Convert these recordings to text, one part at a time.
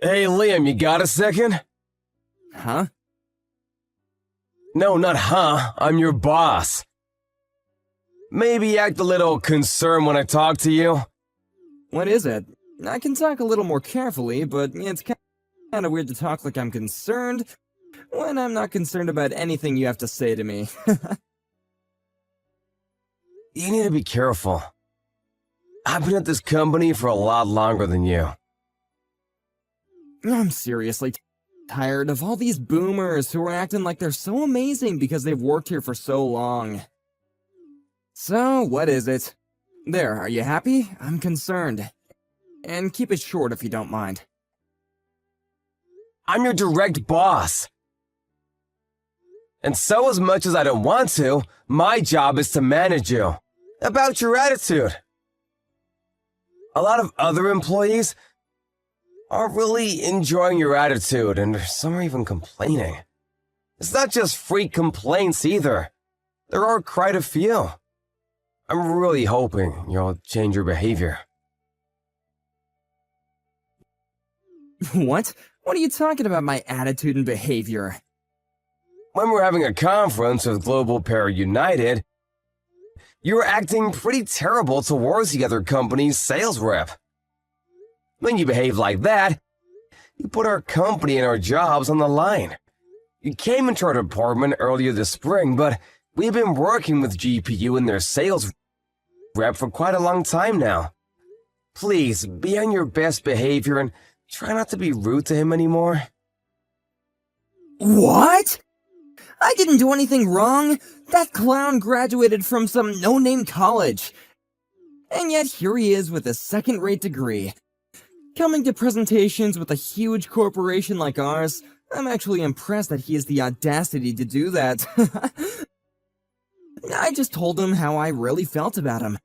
Hey, Liam, you got a second? Huh? No, not huh. I'm your boss. Maybe act a little concerned when I talk to you. What is it? I can talk a little more carefully, but it's kind of weird to talk like I'm concerned when I'm not concerned about anything you have to say to me. You need to be careful. I've been at this company for a lot longer than you. I'm seriously tired of all these boomers who are acting like they're so amazing because they've worked here for so long. So, what is it? There, are you happy? I'm concerned. And keep it short if you don't mind. I'm your direct boss. And so as much as I don't want to, my job is to manage you. About your attitude. A lot of other employees aren't really enjoying your attitude, and some are even complaining. It's not just freak complaints either. There are quite a few. I'm really hoping you'll change your behavior. What? What are you talking about, my attitude and behavior? When we're having a conference with Global Pair United, you were acting pretty terrible towards the other company's sales rep. When you behave like that, you put our company and our jobs on the line. You came into our department earlier this spring, but we've been working with GPU and their sales rep for quite a long time now. Please, be on your best behavior and try not to be rude to him anymore. What? I didn't do anything wrong. That clown graduated from some no-name college. And yet here he is with a second-rate degree. Coming to presentations with a huge corporation like ours, I'm actually impressed that he has the audacity to do that. I just told him how I really felt about him.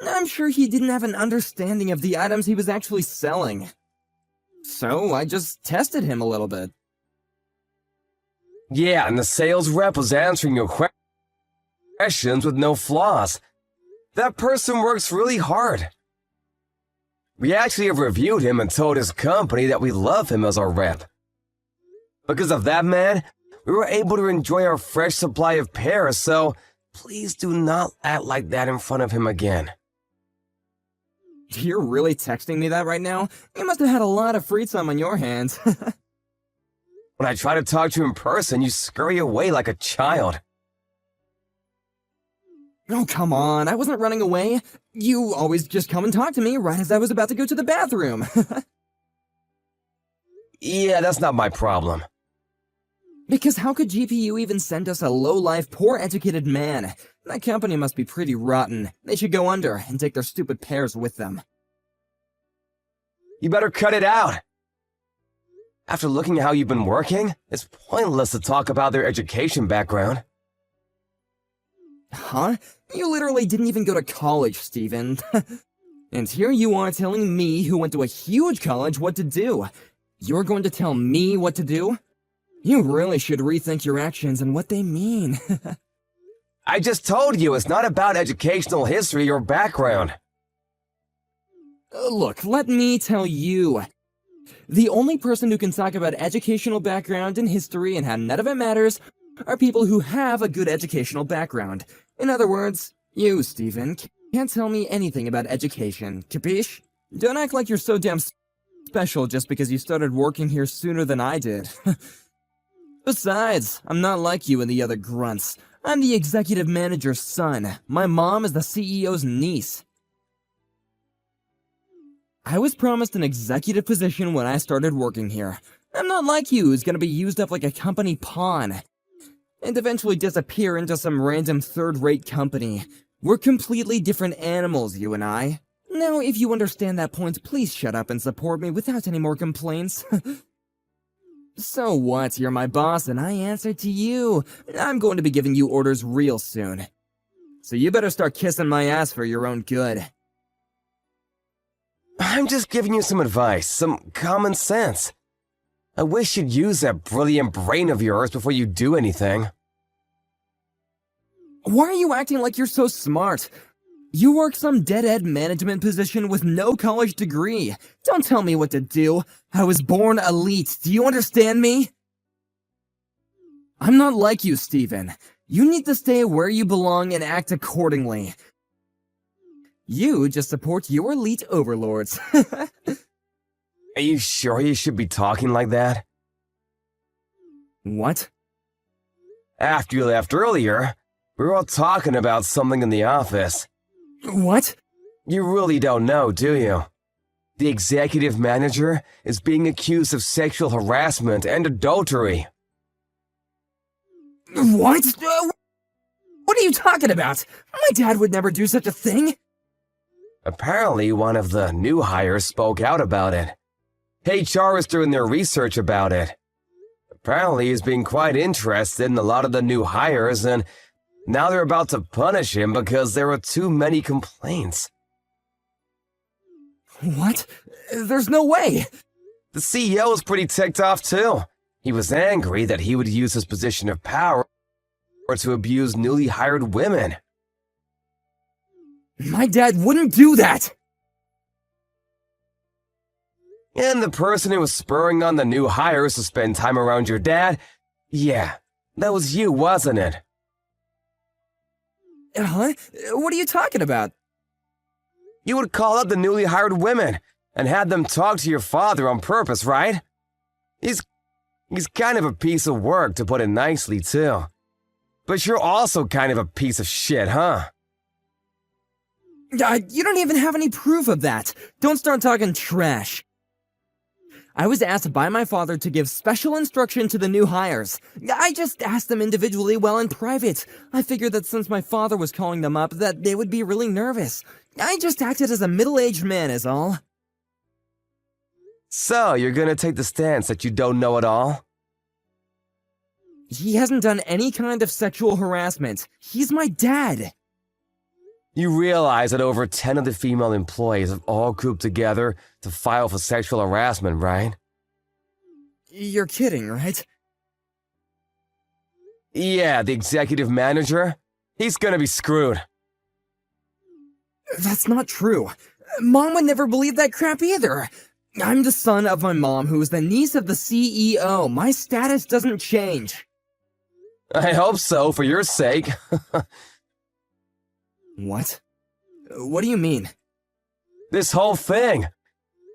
I'm sure he didn't have an understanding of the items he was actually selling. So I just tested him a little bit. Yeah, and the sales rep was answering your questions with no flaws. That person works really hard. We actually have reviewed him and told his company that we love him as our rep. Because of that man, we were able to enjoy our fresh supply of pears, so please do not act like that in front of him again. You're really texting me that right now? You must have had a lot of free time on your hands. When I try to talk to you in person, you scurry away like a child. Oh, come on, I wasn't running away. You always just come and talk to me right as I was about to go to the bathroom. Yeah, that's not my problem. Because how could GPU even send us a low-life, poor-educated man? That company must be pretty rotten. They should go under and take their stupid pears with them. You better cut it out. After looking at how you've been working, it's pointless to talk about their education background. Huh? You literally didn't even go to college, Steven. And here you are telling me, who went to a huge college, what to do. You're going to tell me what to do? You really should rethink your actions and what they mean. I just told you it's not about educational history or background. Look, let me tell you. The only person who can talk about educational background and history and how none of it matters are people who have a good educational background. In other words, you, Steven, can't tell me anything about education, capiche? Don't act like you're so damn special just because you started working here sooner than I did. Besides, I'm not like you and the other grunts. I'm the executive manager's son. My mom is the CEO's niece. I was promised an executive position when I started working here. I'm not like you, who's gonna be used up like a company pawn and eventually disappear into some random third-rate company. We're completely different animals, you and I. Now, if you understand that point, please shut up and support me without any more complaints. So what? You're my boss and I answer to you. I'm going to be giving you orders real soon. So you better start kissing my ass for your own good. I'm just giving you some advice, some common sense. I wish you'd use that brilliant brain of yours before you do anything. Why are you acting like you're so smart? You work some dead-end management position with no college degree. Don't tell me what to do. I was born elite. Do you understand me? I'm not like you, Steven. You need to stay where you belong and act accordingly. You just support your elite overlords. Are you sure you should be talking like that? What? After you left earlier, we were all talking about something in the office. What? You really don't know, do you? The executive manager is being accused of sexual harassment and adultery. What? What are you talking about? My dad would never do such a thing. Apparently, one of the new hires spoke out about it. HR is doing their research about it. Apparently, he's being quite interested in a lot of the new hires, and now they're about to punish him because there were too many complaints. What? There's no way. The CEO was pretty ticked off, too. He was angry that he would use his position of power to abuse newly hired women. My dad wouldn't do that! And the person who was spurring on the new hires to spend time around your dad, yeah, that was you, wasn't it? Huh? What are you talking about? You would call up the newly hired women and had them talk to your father on purpose, right? He's kind of a piece of work, to put it nicely, too. But you're also kind of a piece of shit, huh? You don't even have any proof of that. Don't start talking trash. I was asked by my father to give special instruction to the new hires. I just asked them individually while in private. I figured that since my father was calling them up, that they would be really nervous. I just acted as a middle-aged man is all. So, you're gonna take the stance that you don't know it all? He hasn't done any kind of sexual harassment. He's my dad. You realize that over 10 of the female employees have all grouped together to file for sexual harassment, right? You're kidding, right? Yeah, the executive manager? He's gonna be screwed. That's not true. Mom would never believe that crap either. I'm the son of my mom, who is the niece of the CEO. My status doesn't change. I hope so, for your sake. What? What do you mean? This whole thing.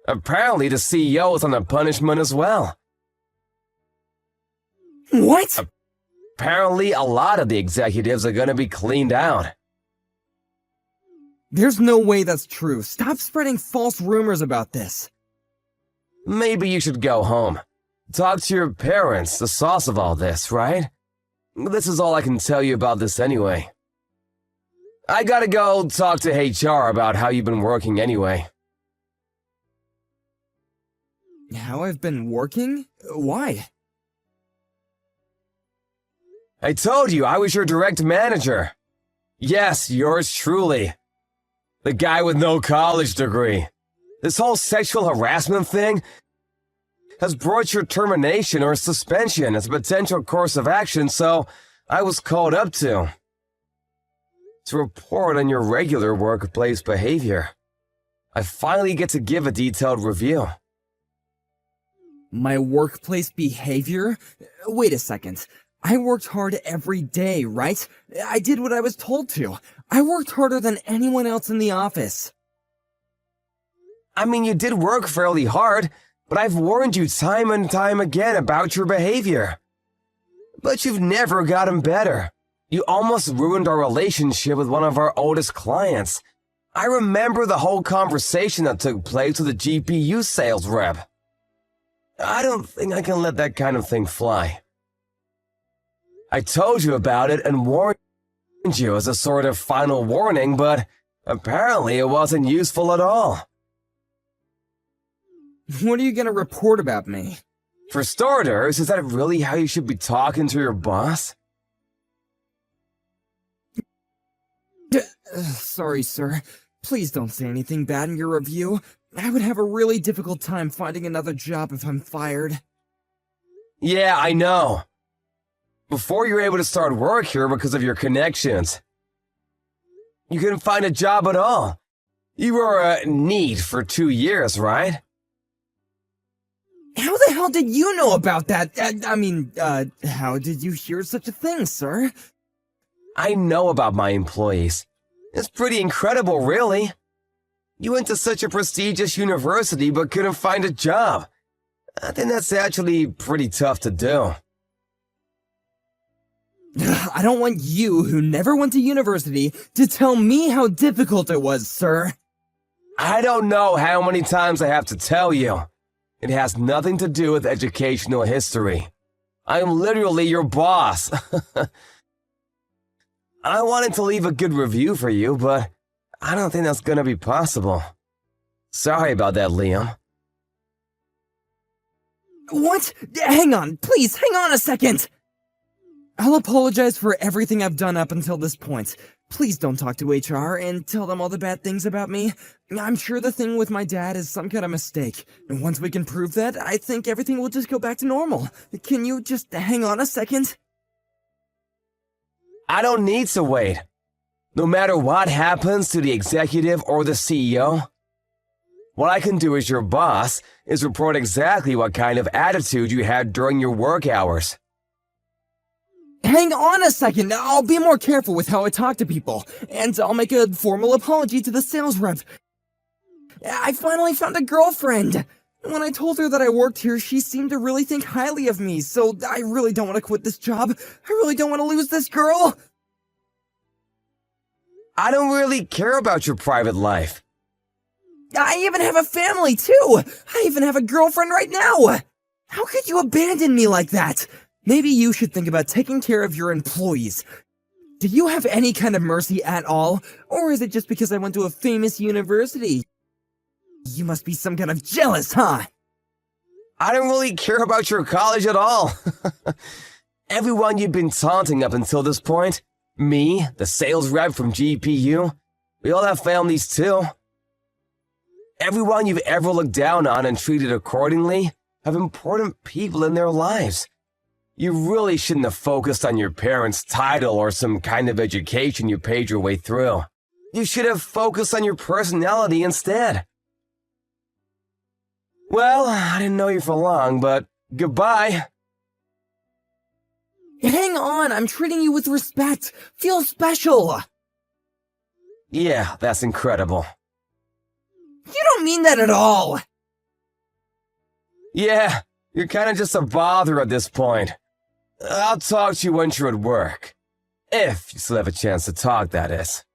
Apparently the CEO is on the punishment as well. What? Apparently a lot of the executives are gonna be cleaned out. There's no way that's true. Stop spreading false rumors about this. Maybe you should go home. Talk to your parents, the source of all this, right? This is all I can tell you about this anyway. I gotta go talk to HR about how you've been working anyway. How I've been working? Why? I told you I was your direct manager. Yes, yours truly. The guy with no college degree. This whole sexual harassment thing has brought your termination or suspension as a potential course of action, so I was called up to report on your regular workplace behavior. I finally get to give a detailed review. My workplace behavior? Wait a second. I worked hard every day, right? I did what I was told to. I worked harder than anyone else in the office. I mean, you did work fairly hard, but I've warned you time and time again about your behavior. But you've never gotten better. You almost ruined our relationship with one of our oldest clients. I remember the whole conversation that took place with the GPU sales rep. I don't think I can let that kind of thing fly. I told you about it and warned you as a sort of final warning, but apparently it wasn't useful at all. What are you gonna report about me? For starters, is that really how you should be talking to your boss? Sorry, sir. Please don't say anything bad in your review. I would have a really difficult time finding another job if I'm fired. Yeah, I know. Before you're able to start work here because of your connections. You couldn't find a job at all. You were a NEET for 2 years, right? How the hell did you know about that? How did you hear such a thing, sir? I know about my employees. It's pretty incredible, really. You went to such a prestigious university but couldn't find a job. I think that's actually pretty tough to do. I don't want you, who never went to university, to tell me how difficult it was, sir. I don't know how many times I have to tell you. It has nothing to do with educational history. I am literally your boss. I wanted to leave a good review for you, but I don't think that's gonna be possible. Sorry about that, Liam. What? Hang on, please, hang on a second! I'll apologize for everything I've done up until this point. Please don't talk to HR and tell them all the bad things about me. I'm sure the thing with my dad is some kind of mistake. And once we can prove that, I think everything will just go back to normal. Can you just hang on a second? I don't need to wait. No matter what happens to the executive or the CEO, what I can do as your boss is report exactly what kind of attitude you had during your work hours. Hang on a second, I'll be more careful with how I talk to people, and I'll make a formal apology to the sales rep. I finally found a girlfriend. When I told her that I worked here, she seemed to really think highly of me, so I really don't want to quit this job. I really don't want to lose this girl. I don't really care about your private life. I even have a family, too. I even have a girlfriend right now. How could you abandon me like that? Maybe you should think about taking care of your employees. Do you have any kind of mercy at all? Or is it just because I went to a famous university? You must be some kind of jealous, huh? I don't really care about your college at all. Everyone you've been taunting up until this point, me, the sales rep from GPU, we all have families too. Everyone you've ever looked down on and treated accordingly have important people in their lives. You really shouldn't have focused on your parents' title or some kind of education you paid your way through. You should have focused on your personality instead. Well, I didn't know you for long, but goodbye. Hang on, I'm treating you with respect. Feel special. Yeah, that's incredible. You don't mean that at all. Yeah, you're kind of just a bother at this point. I'll talk to you once you're at work. If you still have a chance to talk, that is.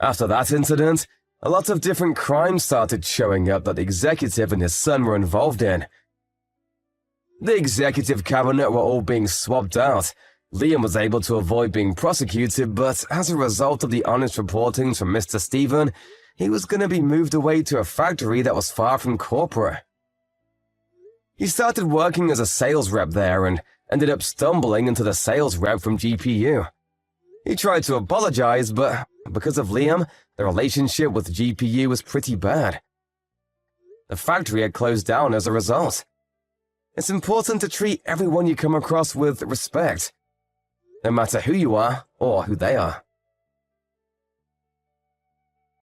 After that incident, a lot of different crimes started showing up that the executive and his son were involved in. The executive cabinet were all being swapped out. Liam was able to avoid being prosecuted, but as a result of the honest reporting from Mr. Stephen, he was going to be moved away to a factory that was far from corporate. He started working as a sales rep there and ended up stumbling into the sales rep from GPU. He tried to apologize, but because of Liam, the relationship with GPU was pretty bad. The factory had closed down as a result. It's important to treat everyone you come across with respect, no matter who you are or who they are.